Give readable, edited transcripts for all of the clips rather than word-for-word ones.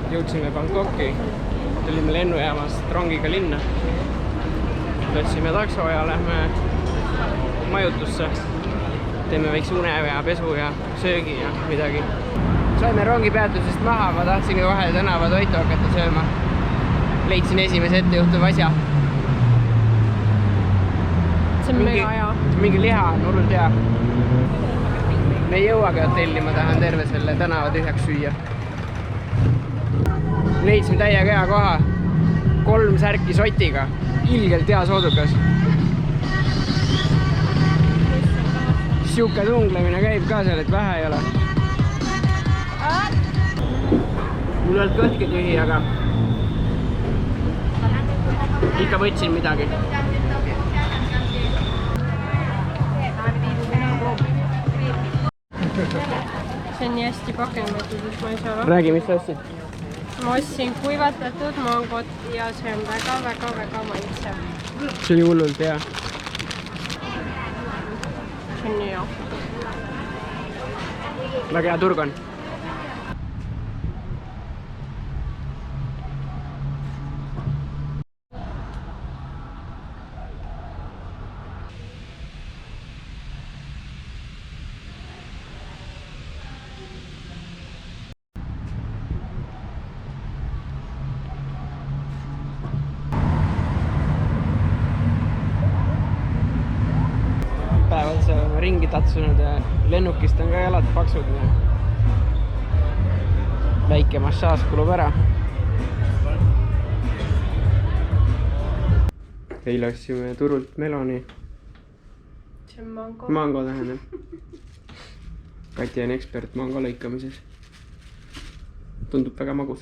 Jõudsime Bangkoki, tulime lennujaamast rongiga linna. Võtsime takso ja lähme majutusse. Teeme väikse une ja pesu ja söögi ja midagi. Saime rongipeatusest maha, ma tahtsin kohe tänavatoitu hakata sööma. Leidsin esimese ettejuhtuva asja. See on mega hea. Mingi liha on hullult hea. Me ei jõuagi hotelli, ma tahan terve selle tänava tühjaks süüa. Leidsime täiega hea koha. 3 särki sotiga. Ilgelt hea soodukas. Siuke tunglemine käib ka seal, et vähe ei ole. Mul ei olnud kõhtki tühi, aga ikka võtsin midagi. See on nii hästi pakendatud, et ma ei saa lahti. Räägi, mis sa ostsid? Ma ostsin kuivatatud mangot ja see on väga maitsev. See oli hullult hea. See on nii hea. Väga hea turg on. Päevalt seal oleme ringi tatsunud ja lennukist on ka jalad paksud. Väike massaaž kulub ära. Eile ostsime turult meloni. See on mango. Mango tähendab. Kati on ekspert mango lõikamises. Tundub väga magus.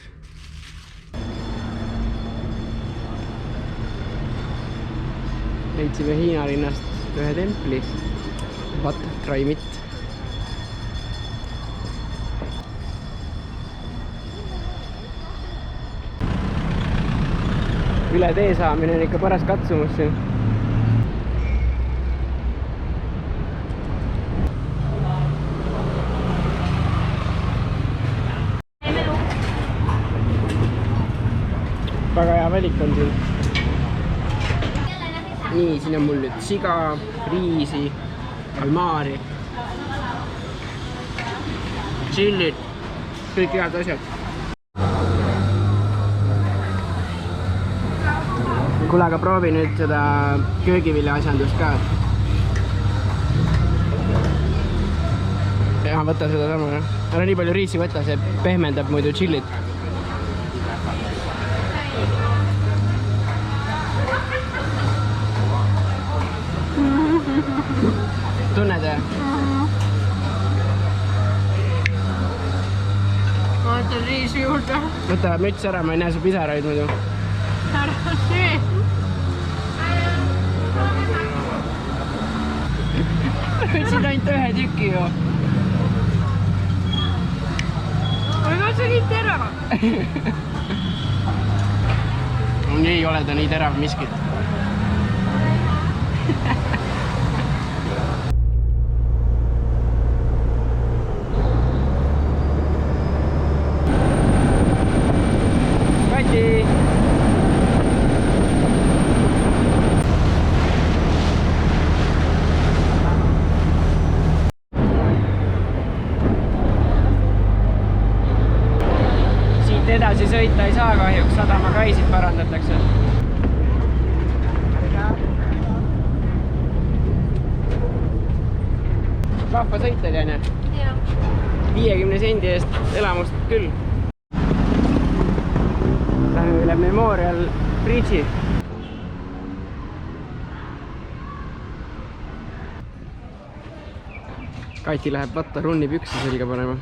Leidsime Hiina linnast ühe templi. Wat Traimit. Üle tee saamine on ikka paras katsumus siin. Väga hea valik on siin. Nii, siin on mul nüüd siga, riisi, kalmaari, chillid, kõik head asjad. Kuule, aga proovi nüüd seda köögivilja asjandust ka. Ja võta seda sama. Ära nii palju riisi võta, see pehmendab muidu chillit. Tunned ja? Ma võtan riisi juurde. Võta müts ära, ma ei näe su pisaraid muidu. Ära see. Võtsid ainult ühe tüki ju. Aga see nii terav. Ei ole ta nii terav miskit. Edasi sõita ei saa kahjuks, sadama kaisid parandatakse. Vahva sõit oli, on ju? 50 sendi eest elamust küll. Lähme üle Memorial Bridge'i. Kati läheb vatta runni pükse selga panema.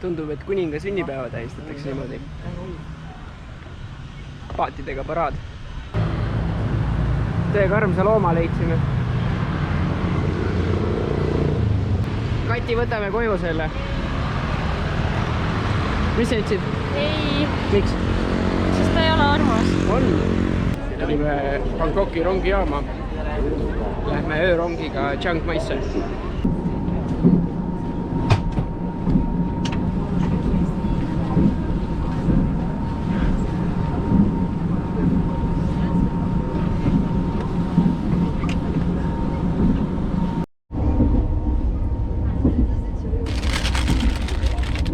Tundub, et kuninga sünnipäeva tähistatakse niimoodi. Paatidega paraad. Tõega armsa looma leidsime. Kati, võtame koju selle. Mis sa ütlesid? ei, Miks? sest ta ei ole armas. On. Olime Bangkoki rongijaama. Lähme öörongiga Chiang Maisse.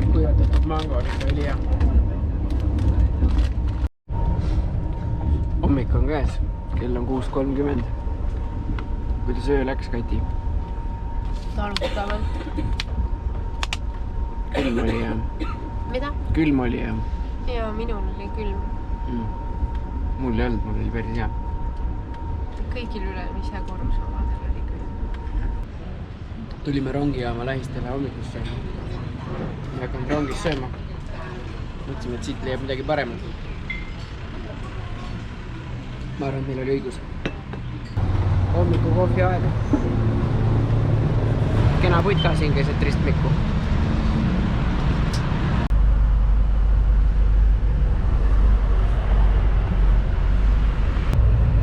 Kuivatatud mango on ikka ülihea. Hommik on käes, kell on 6:30. Kuidas öö läks, Kati? Talutavalt. Külm oli ja... Mida? Külm oli ja... Ja minul oli külm. Mul ei olnud, mul oli päris hea. Kõigil ülemise korrusomadel oli külm. Tulime rongijaama lähistele hommikusse. Ei hakanud rongis sööma. Mõtlesime, et siit leiab midagi paremat. Ma arvan, et meil oli õigus. Hommiku kohvi aeg. Kena putka siin keset ristmikku.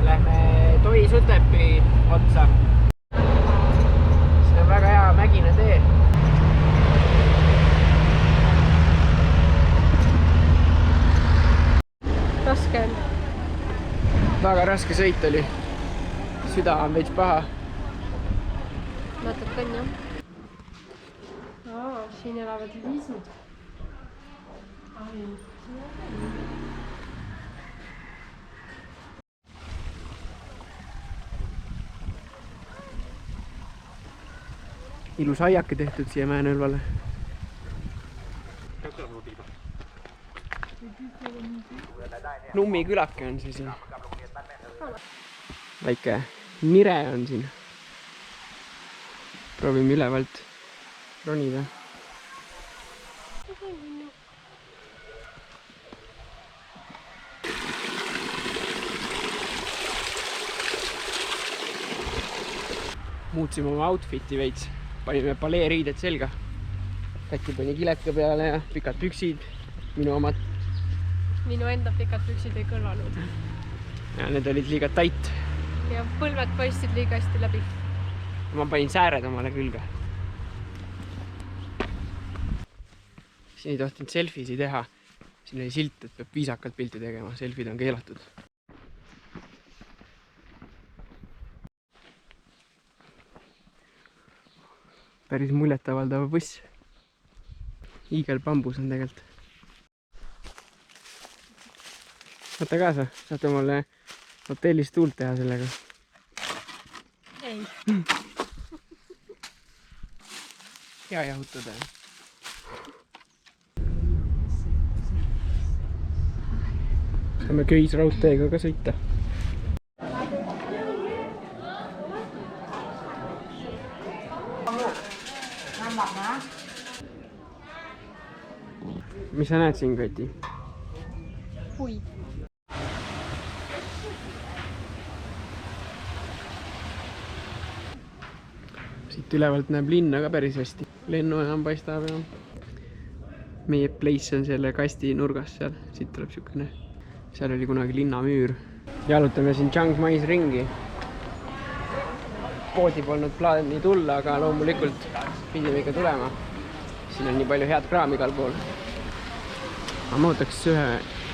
Lähme Toi Sutepi otsa. See on väga hea mägine tee. Raske on. Väga raske sõit oli. Süda on veits paha. Natuke on jah. Siin elavad liisud. Ilus aiake tehtud siia mäenõlvale. Nummi külake on see siin. Väike nire on siin. Proovime ülevalt ronida. Muutsime oma outfiti veits. Panime paleeriided selga. Kati pani kileka peale ja pikad püksid. Minu omad. Minu enda pikad püksid ei kõlanud. Ja need olid liiga tait. Ja põlved paistsid liiga hästi läbi. Ma panin sääred omale külge. Siin ei tohtinud selfisi teha. Siin oli silt, et peab viisakalt pilti tegema. Selfid on keelatud. Päris muljetavaldav buss. Iigel bambus on tegelikult. Võta kaasa, saate mulle hotellis tuult teha sellega. Ei. Hea jahutada. Saame köisraudteega ka sõita. Mis sa näed siin, Kati? Puid. Siit ülevalt näeb linna ka päris hästi. Lennujaam paistab ja meie place on selle kasti nurgas seal. Siit tuleb siukene. Seal oli kunagi linnamüür. Jalutame siin Chiang Mais ringi. Poodi polnud plaani tulla, aga loomulikult pidime ikka tulema. Siin on nii palju head kraami igal pool. Ma ootaks ühe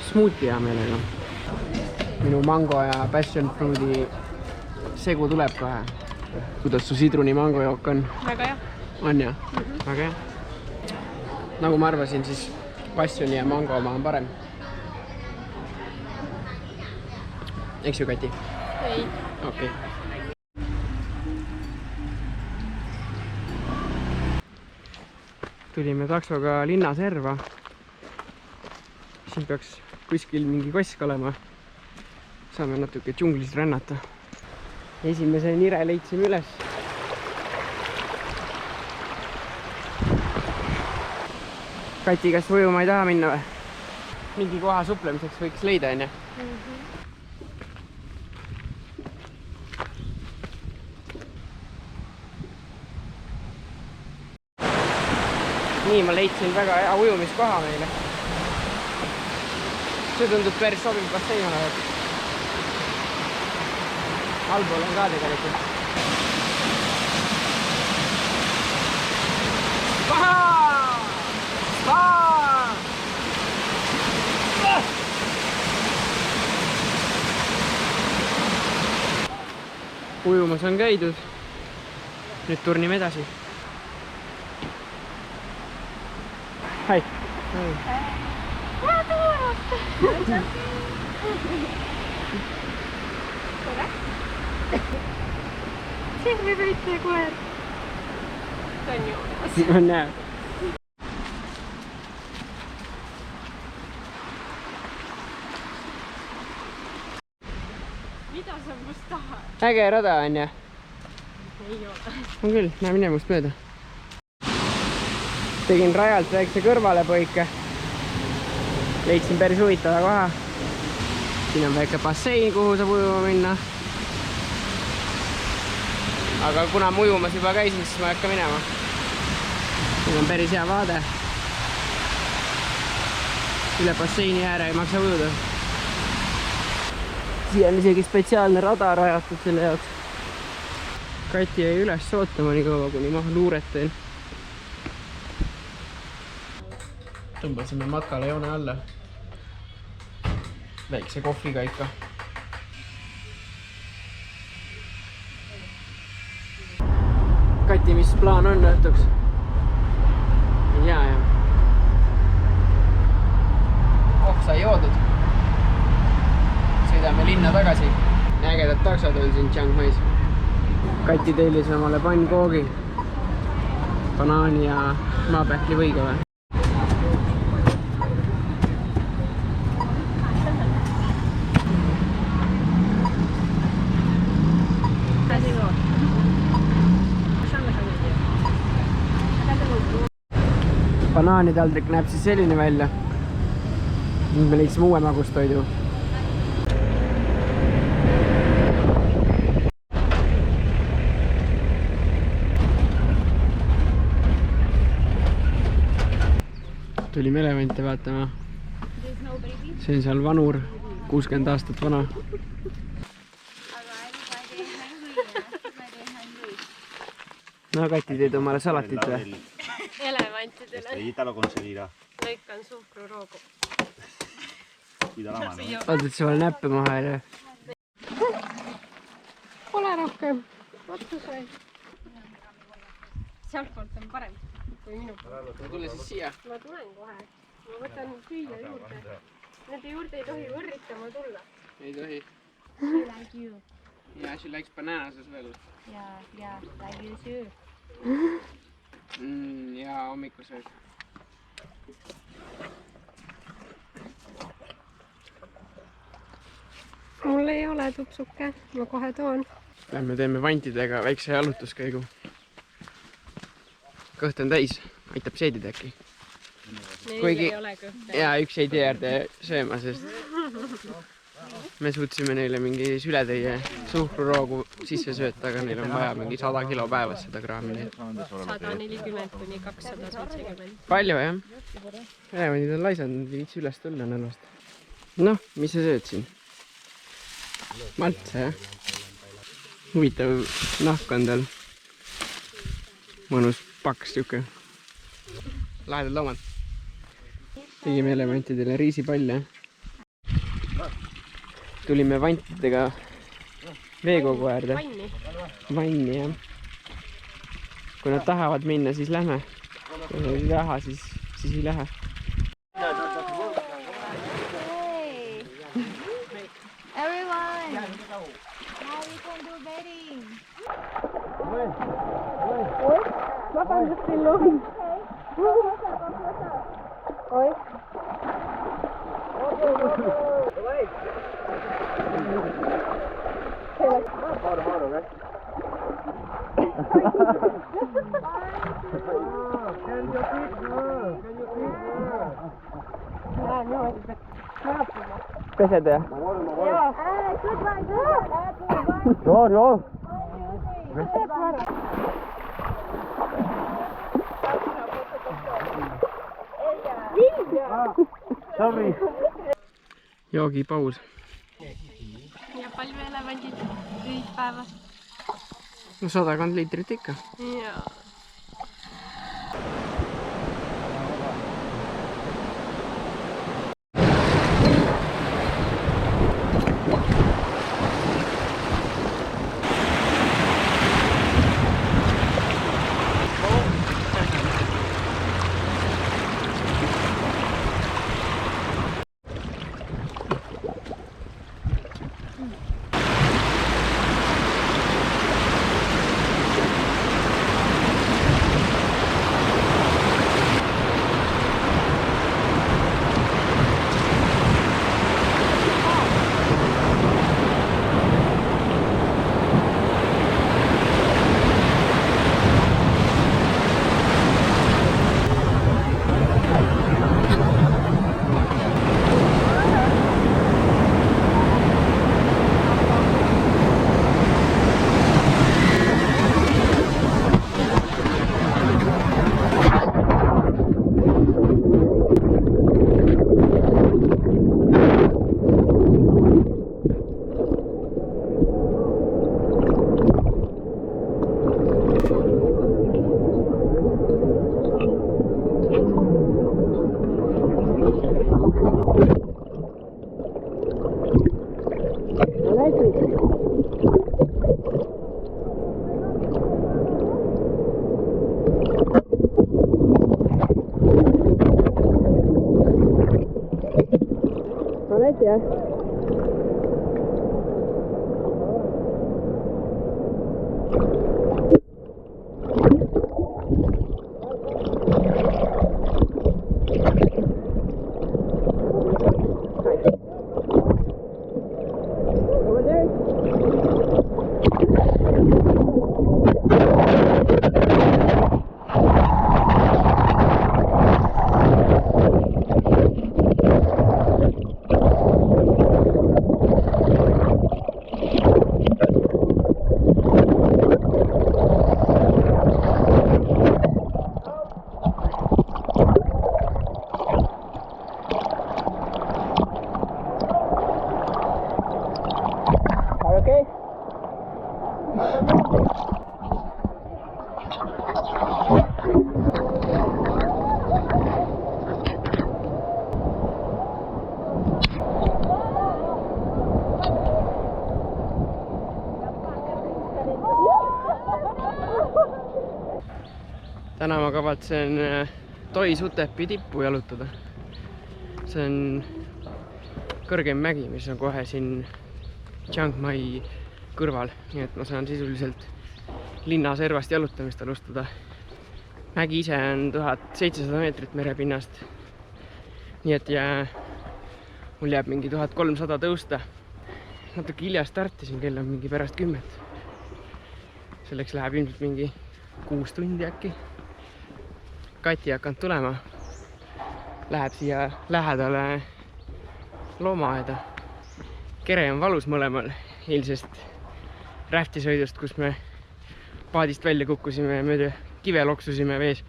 smuuti hea meelega. Minu mango ja passion fruiti segu tuleb kohe. Kuidas su sidruni mango jook on? Väga hea. On jah? Väga hea. Nagu ma arvasin, siis passioni ja mango oma on parem. Eks ju, Kati? Ei. Okei. Tulime taksoga linnaserva. Siin peaks kuskil mingi kosk olema. Saame natuke džunglis rännata. Esimese nire leidsime üles. Kati, kas ujuma ei taha minna või? Mingi koha suplemiseks võiks leida, enne. nii, ma leidsin väga hea ujumiskoha meile. See tundub päris sobiv bassein olevat. Allpool on ka tegelikult. Ujumas on käidud. Nüüd turnime edasi. Hai! Siin me võite koer. Ta on joonas. Ma näen. Mida sa must tahad? Äge rada on ja? Ei ole. On küll, näe mine must mööda. Tegin rajalt väikse kõrvalepõike. Leidsin päris huvitava koha. Siin on väike bassein, kuhu saab ujuma minna. Aga kuna ma ujumas juba käisin, siis ma ei hakka minema. Siin on päris hea vaade. Üle basseini ääre ei maksa ujuda. Siia on isegi spetsiaalne rada rajatud selle jaoks. Kati jäi üles ootama nii kaua, kuni ma luuret teen. Tõmbasime matkale joone alla. Väikse kohviga ikka. Kati, mis plaan on õhtuks? Jaa. Sai joodud. Sõidame linna tagasi. Ägedad taksod on siin Chiang Mai's. Kati tellis omale pannkoogi, banaani ja maapähkli võiga või? Banaanitaldrik näeb siis selline välja. Nüüd me leidsime uue magustoidu. Tulime elevante vaatama. See on seal vanur, 60 aastat vana. No Kati, teed omale salatit või? Elevantidele. Lõikan suhkruroogu. Oot, et sulle näppe maha ei löö. Pole rohkem. Ottu sai. Sealtpoolt on parem kui minu poolt. Tule siis siia. Ma tulen kohe. Ma võtan süüa juurde. Nende juurde ei tohi võrritama tulla. Ei tohi. She like you. Yeah, she likes bananas as well. Yeah, like you too. Ja hommikusöök. Mul ei ole tupsuke, ma kohe toon. Lähme teeme vantidega väikse jalutuskäigu. Kõht on täis, aitab seedida äkki. Neil ei ole kõhte. Ja üks ei tee äärde sööma, sest me suutsime neile mingi sületäie suhkruroogu sisse sööta, aga neil on vaja mingi 100 kilo päevas seda kraami. 140 kuni 270. Palju jah? Elevandid on laisad, nad ei viitsi üles tulla nõlvast. Noh, mis sa sööd siin? Maltse jah? Huvitav nahk on tal. Mõnus paks siuke. Lahedad loomad. Tegime elevantidele riisipalle. Tulime vantidega veekogu äärde. Vanni jah. Kui nad tahavad minna, siis lähme. Kui nad ei taha, siis ei lähe. Everyone, now we can do bedding. Vabandust, Sillu. Oi. Pesed jah? Joo. joogipaus. Ja palju elevandid päevas? No 100 liitrit ikka. Jaa. jah. Täna ma kavatsen Toi Sutepi tippu jalutada. See on kõrgem mägi, mis on kohe siin Chiang Mai kõrval, nii et ma saan sisuliselt linna servast jalutamist alustada. Mägi ise on 1700 meetrit merepinnast, nii et mul jääb mingi 1300 tõusta. Natuke hilja startisin, kell on mingi pärast 10. Selleks läheb ilmselt mingi 6 tundi äkki. Kati hakkanud tulema, läheb siia lähedale loomaaeda. Kere on valus mõlemal eilsest räftisõidust, kus me paadist välja kukkusime ja mööda kive loksusime vees.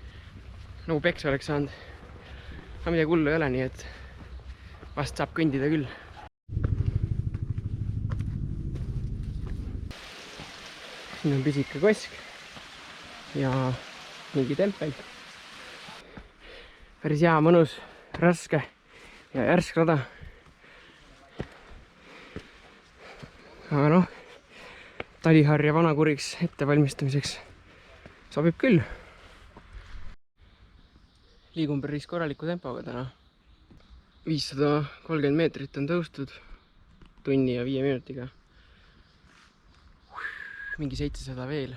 Nagu peksa oleks saanud. Aga midagi hullu ei ole, nii et vast saab kõndida küll. Siin on pisike kosk ja mingi tempel. Päris hea, mõnus, raske ja järsk rada. Aga noh, Taliharja vanakuriks ettevalmistamiseks sobib küll. Liigun päris korraliku tempoga täna. 530 meetrit on tõustud tunni ja 5 minutiga. Mingi 700 veel.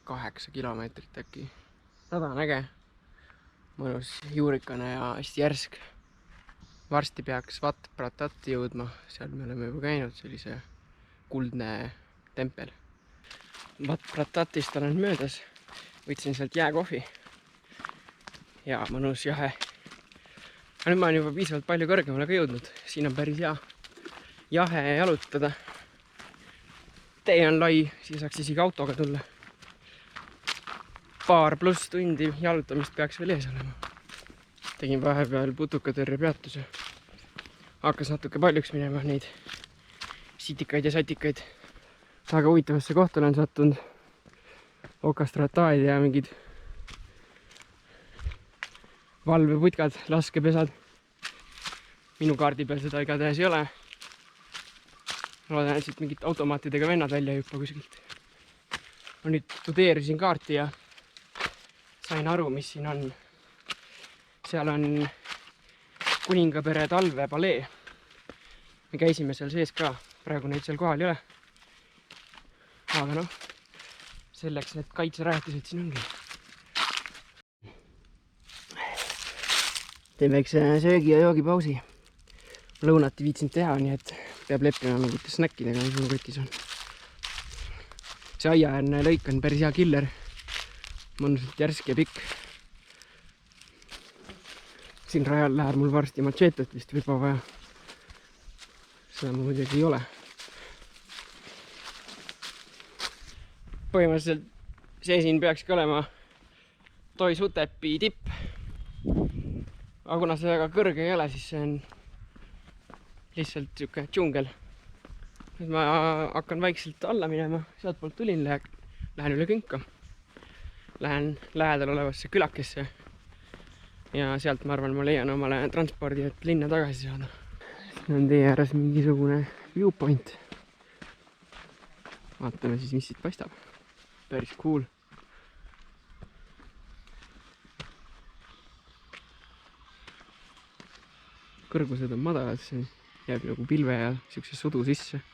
8 kilomeetrit äkki. Rada on äge. Mõnus juurikane ja hästi järsk. Varsti peaks Wat Pratati jõudma, seal me oleme juba käinud, sellise kuldne tempel. Wat Pratatist olen möödas, võtsin sealt jääkohvi ja mõnus jahe. Nüüd ma olen juba piisavalt palju kõrgemale ka jõudnud, siin on päris hea jahe jalutada. Tee on lai, siis saaks isegi autoga tulla. Paar pluss tundi jalutamist peaks veel ees olema. tegin vahepeal putukatõrje peatuse. Hakkas natuke paljuks minema neid sitikaid ja satikaid. Väga huvitavasse kohta olen sattunud. Okastraataid ja mingid valveputkad, laskepesad. Minu kaardi peal seda igatahes ei ole. Loodan, et siit mingid automaatidega vennad välja ei hüppa kuskilt. Ma nüüd tudeerisin kaarti ja sain aru, mis siin on. Seal on kuningapere talvepalee. Me käisime seal sees ka. Praegu neid seal kohal ei ole. Aga noh, selleks need kaitserajatised siin ongi. Teen väikse söögi ja joogipausi. Lõunat ei viitsinud teha, nii et peab leppima mingite snakkidega, mis mul kotis on. See aiaäärne lõik on päris hea killer. Mõnusalt järsk ja pikk. Siin rajal läheb mul varsti machetet vist viba vaja. Seda mul muidugi ei ole. Põhimõtteliselt see siin peakski olema Toi Sutepi tipp. Aga kuna see väga kõrge ei ole, siis see on lihtsalt siuke džungel. Nüüd ma hakkan vaikselt alla minema. Sealt poolt tulin, lähen üle künka. Lähen lähedal olevasse külakesse. Ja sealt ma arvan, ma leian omale transpordi, et linna tagasi saada. Siin on tee ääres mingisugune viewpoint. Vaatame siis, mis siit paistab. Päris cool. Kõrgused on madalad, see jääb nagu pilve ja siukse sudu sisse.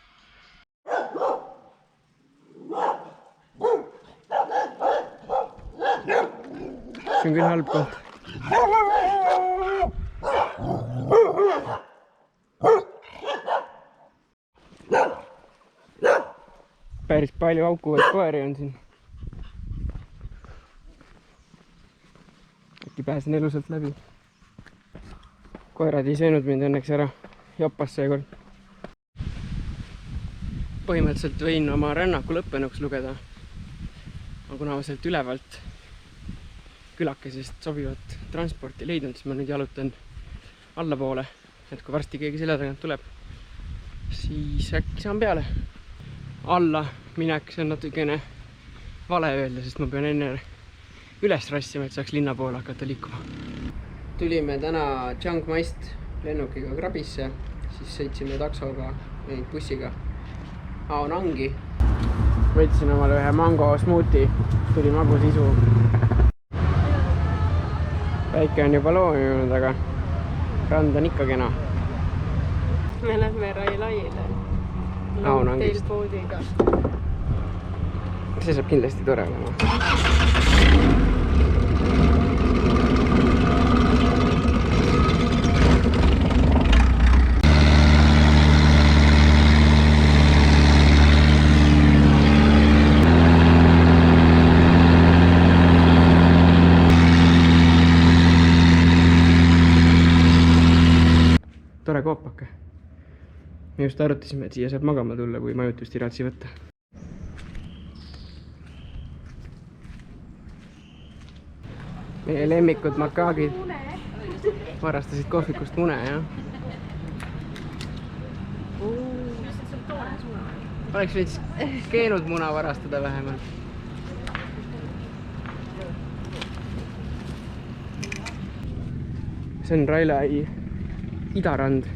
See on küll halb koht. Päris palju aukuvaid koeri on siin. Äkki pääsen elusalt läbi. Koerad ei söönud mind õnneks ära. Joppas seekord. Põhimõtteliselt võin oma rännaku lõppenuks lugeda. Aga kuna ma sealt ülevalt külakesest sobivat transporti leidnud, siis ma nüüd jalutan allapoole. Et kui varsti keegi selja tagant tuleb, siis äkki saan peale. Alla mineks on natukene vale öelda, sest ma pean enne üles rassima, et saaks linna poole hakata liikuma. Tulime täna Chiang Maist lennukiga Krabisse, siis sõitsime taksoga või bussiga Ao Nangi. Võtsin omale ühe mango smuuti, tuli magus isu. Päike on juba loominud, aga rand on ikka kena. Me lähme Railaile. Ao Nangist. Poodiga. See saab kindlasti tore olema. Tore koopake. Me just arutasime, et siia saab magama tulla, kui majutust ei raatsi võtta. Meie lemmikud makaagid varastasid kohvikust mune, jah? Oleks veits keenud muna varastada vähemalt. See on Railai idarand.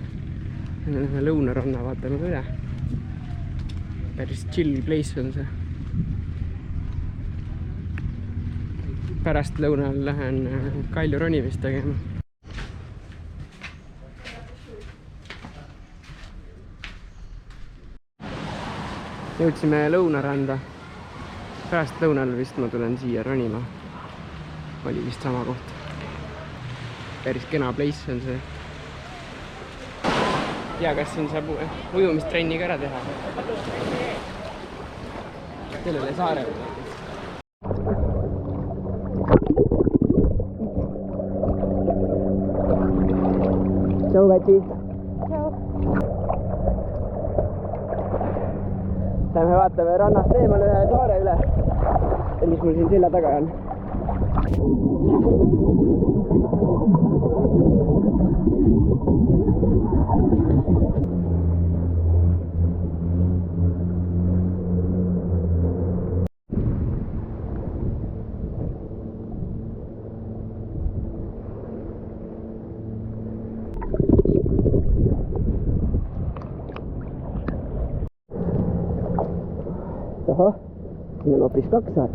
Me lähme lõunaranna, vaatame ka üle. Päris chill place on see. Pärast lõunal lähen Kalju ronimist tegema. Jõudsime lõunaranda. Pärast lõunal vist ma tulen siia ronima. Oli vist sama koht. Päris kena place on see. Ja kas siin saab ujumistrenni ka ära teha? Sellele saarele. Tšau, Kati! Tšau! Lähme vaatame rannast eemal ühe saare üle. Ja mis mul siin selja taga on. ahah, siin on hoopis 2 saart.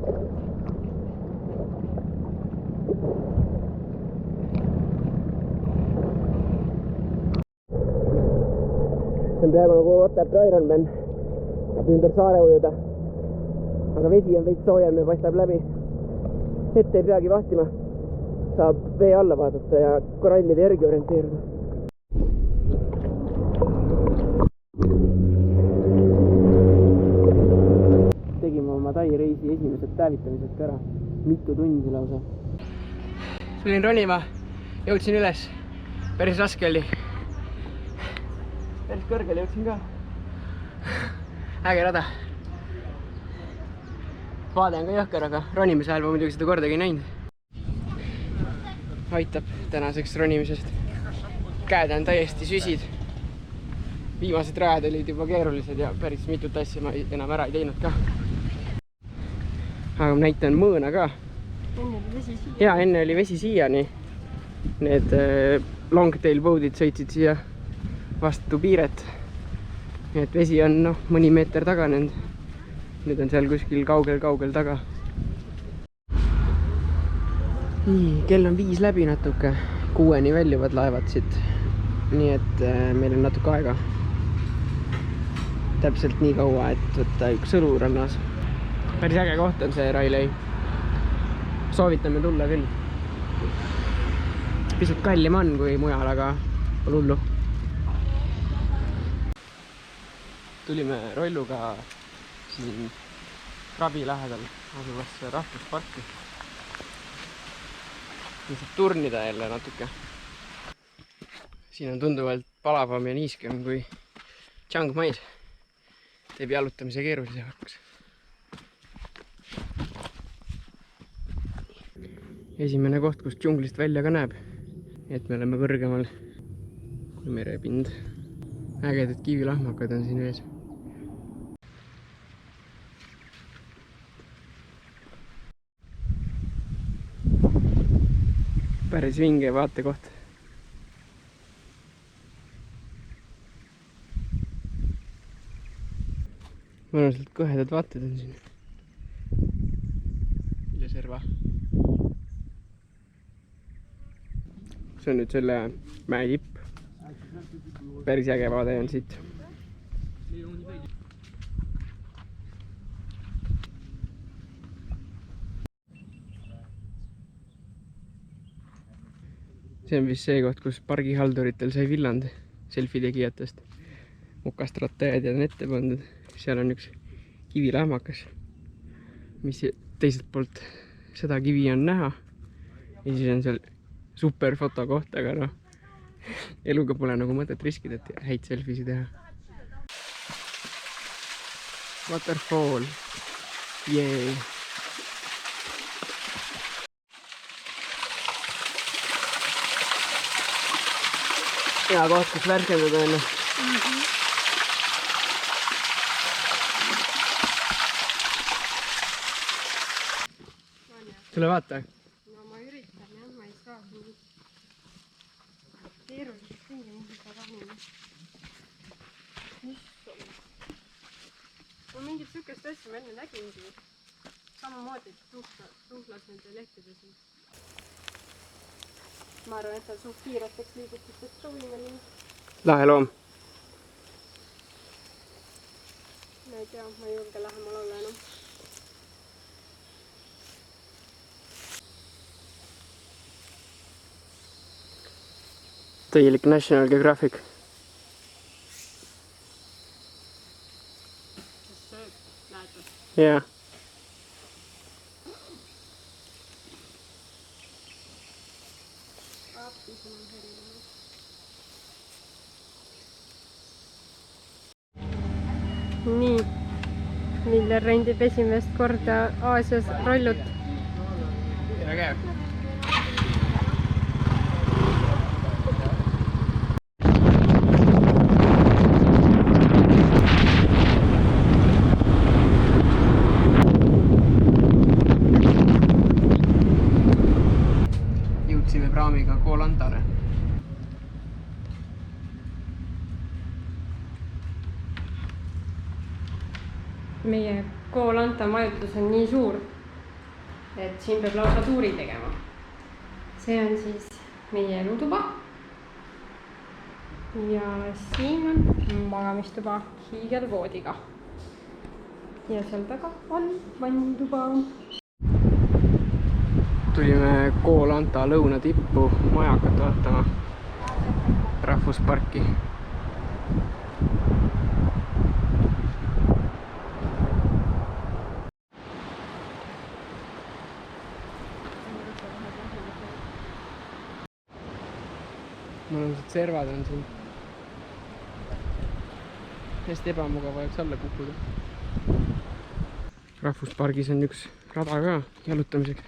See on peaaegu nagu Otepää Ironman. Saab ümber saare ujuda. Aga vesi on veits soojem ja paistab läbi. Ette ei peagi vahtima. Saab vee alla vaadata ja korallide järgi orienteeruda. Tegime oma Tai reisi esimesed päevitamised ka ära. Mitu tundi lausa. Tulin ronima, jõudsin üles. Päris raske oli. Päris kõrgele jõudsin ka. Äge rada. Vaade on ka jõhker, aga ronimise ajal ma muidugi seda kordagi ei näinud. Aitab tänaseks ronimisest. Käed on täiesti süsid. Viimased rajad olid juba keerulised ja päris mitut asja ma enam ära ei teinud ka. Aga ma näitan mõõna ka. Ja enne oli vesi siiani. Need longtail boat'id sõitsid siia vastu piiret. Nii et vesi on mõni meeter taganenud. Nüüd on seal kuskil kaugel taga. Nii, kell on 5 läbi natuke. 6-ni väljuvad laevad siit. Nii et meil on natuke aega. Täpselt nii kaua, et võtta üks õlu rannas. Päris äge koht on see Railay. Soovitame tulla küll. Pisut kallim on kui mujal, aga pole hullu. Tulime rolluga siin Krabi lähedal asuvasse rahvusparki. Saab turnida jälle natuke. Siin on tunduvalt palavam ja niiskem kui Chiang Mai's. Teeb jalutamise keerulisemaks. Esimene koht, kus džunglist välja ka näeb. Et me oleme kõrgemal kui merepind. Ägedad kivilahmakad on siin ees. Päris vinge vaatekoht. Mõnusalt kõhedad vaated on siin. Üle serva. See on nüüd selle mäe tipp. Päris äge vaade on siit. See on vist see koht, kus pargihalduritel sai villand selfie tegijatest. Mukastrateed on ette pandud. Seal on üks kivilahmakas, mis teiselt poolt seda kivi on näha. Ja siis on seal super fotokoht, aga eluga pole nagu mõtet riskida, et häid selfie'si teha. Waterfall. Yay! Hea koht, kus värskendada ennast. Tule vaata. No ma üritan jah, ma ei saa keerulised tingimused rahuneda. Ma mingit sükest asja ma enne nägingi. Samamoodi tuhlas nende lehtede siin. Ma arvan, et ta suht kiireteks liigutustest ka võime nii. Lahe loom. Ma ei tea, ma ei julge lähemal olla enam. Täielik National Geographic. Kas sööb? Näed? Jaa. Nii, Miller rendib esimest korda Aasias rollut. vägev. Jõudsime praamiga Koh Lantale. Meie Koh Lanta majutus on nii suur, et siin peab lausa tuuri tegema. See on siis meie elutuba. Ja siin on magamistuba hiigelvoodiga. Ja seal taga on vannituba. Tulime Koh Lanta lõunatippu majakat vaatama. Rahvusparki. Mõnusad servad on siin. Hästi ebamugav oleks alla kukkuda. Rahvuspargis on üks rada ka jalutamiseks.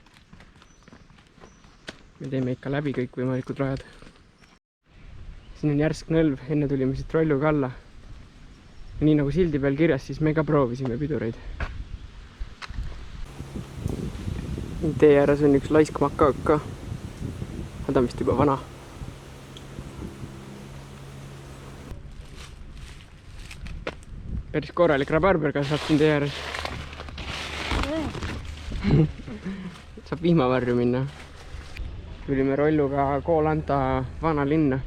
Me teeme ikka läbi kõik võimalikud rajad. Siin on järsk nõlv, enne tulime siit rolluga alla. Ja nii nagu sildi peal kirjas, siis me ka proovisime pidureid. Tee ääres on üks laisk makaak ka. Ta on vist juba vana. Päris korralik rabarber kasvab siin tee ääres. Saab vihmavarju minna. Tulime rolluga Koh Lanta vana linna.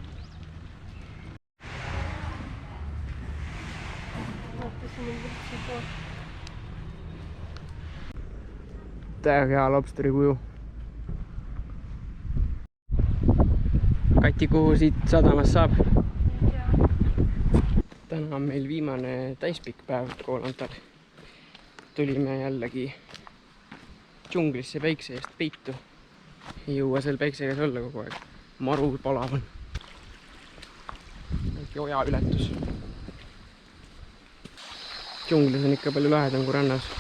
Täiega hea lobsteri kuju. Kati, kuhu siit sadamas saab? Täna on meil viimane täispikk päev Koh Lantal. Tulime jällegi džunglisse päikse eest peitu. Ei jõua seal päikse käes olla kogu aeg. Maru palav on. Oja ületus. Džunglis on ikka palju lahedam kui rannas.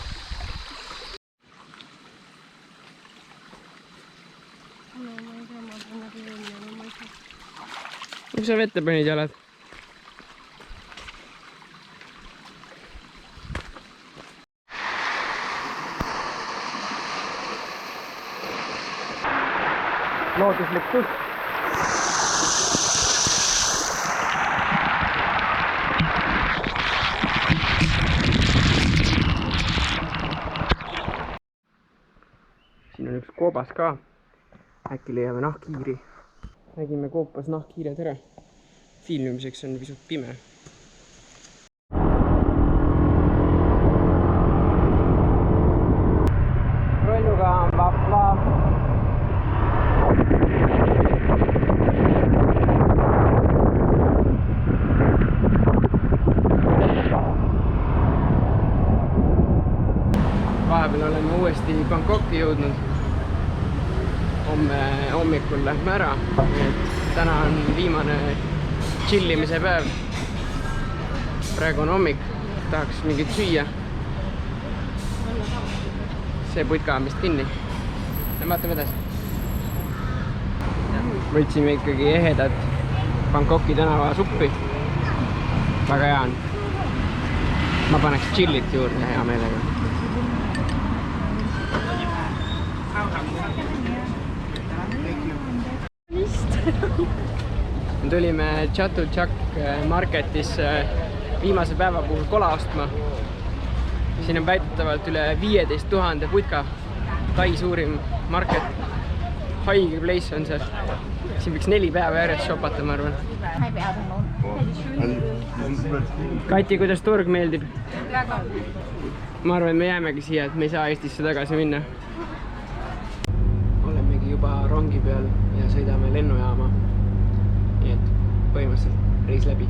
Kus sa vette panid jalad? Looduslik tusk. Siin on üks koobas ka. Äkki leiame nahkhiiri. Nägime koopas nahkhiired ära. Filmimiseks on pisut pime. Rolluga on vapla. Vahepeal oleme uuesti Bangkoki jõudnud. Homme hommikul lähme ära. Täna on viimane chillimise päev. Praegu on hommik. Tahaks mingit süüa. See putka on vist kinni. Vaatame edasi. Võtsime ikkagi ehedat Bangkoki tänava suppi. Väga hea on. Ma paneks chillit juurde hea meelega. Me tulime Chatuchak marketis viimase päeva puhul kola ostma. Siin on väidetavalt üle 15 000 putka. Tai suurim market. Haige place on see. Siin võiks 4 päeva järjest shopata, ma arvan. Kati, kuidas turg meeldib? Ma arvan, et me jäämegi siia, et me ei saa Eestisse tagasi minna. Olemegi juba rongi peal ja sõidame lennujaama. Nii et põhimõtteliselt reis läbi.